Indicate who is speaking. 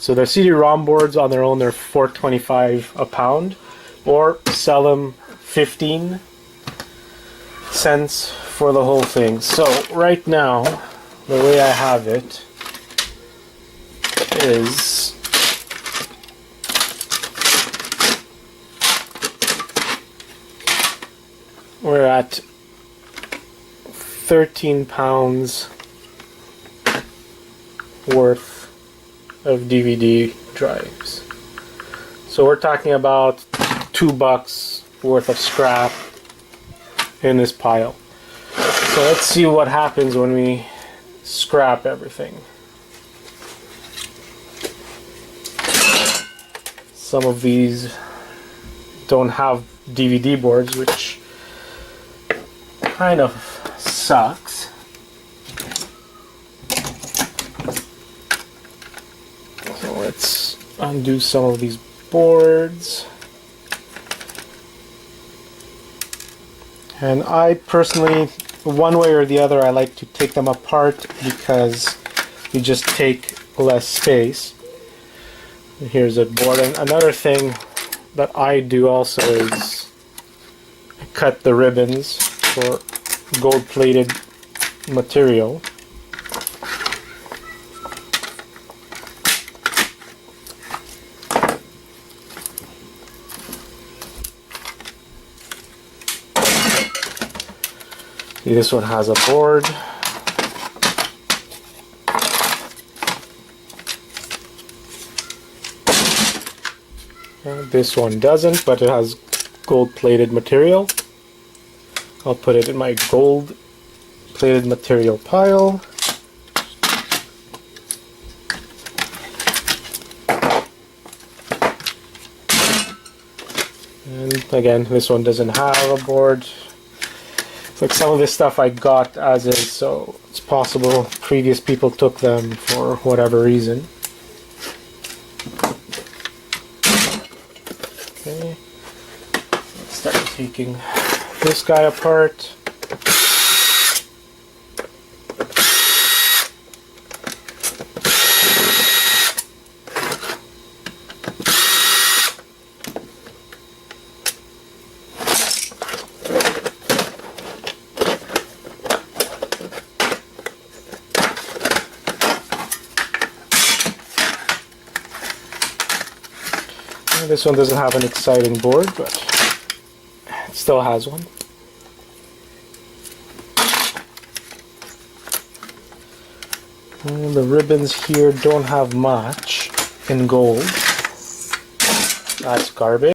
Speaker 1: So the CD-ROM boards on their own, they're $4.25 a pound, or sell them 15 cents for the whole thing. So right now, the way I have it is we're at 13 pounds worth of DVD drives. So we're talking about $2 worth of scrap in this pile. So let's see what happens when we scrap everything. Some of these don't have DVD boards, which kind of sucks. So let's undo some of these boards. And I personally, one way or the other, I like to take them apart because you just take less space. Here's a board. And another thing that I do also is cut the ribbons for gold-plated material. See, this one has a board. This one doesn't, but it has gold-plated material. I'll put it in my gold-plated material pile. And again, this one doesn't have a board. Like some of this stuff I got as is, so it's possible previous people took them for whatever reason. Okay, let's start taking this guy apart. This one doesn't have an exciting board, but it still has one. And the ribbons here don't have much in gold. That's garbage.